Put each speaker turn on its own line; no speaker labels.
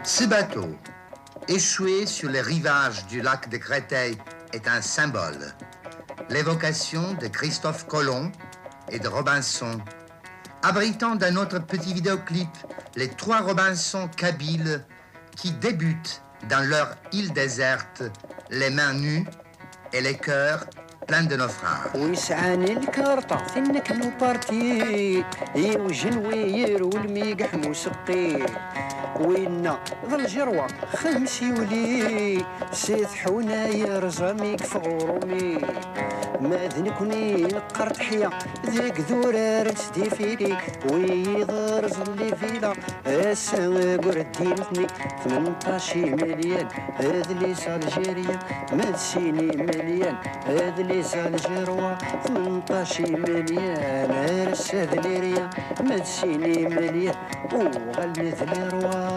Ce bateau, échoué sur les rivages du lac de Créteil, est un symbole. L'évocation de Christophe Colomb et de Robinson, abritant d'un autre petit vidéoclip les trois Robinson kabyles qui débutent dans leur île déserte, les mains nues et les cœurs pleins de naufrages.
ويسعاني الكرطة فينك نوبارتي وجنوير والميقح مسقي وينا ذا الجروة خمسي ولي سيث حنايا رزاميك فغرومي ما ذنكني نقرت حيا ذيك ذورار تسدي فيلي ويضرز اللي فيلا السما قردينتني 18 مليان هذا اللي الجيريا ما تسيني مليان هذا اللي الجروة 18 مليان هرس هذا ليريا ما تسيني مليان وغال مثل روا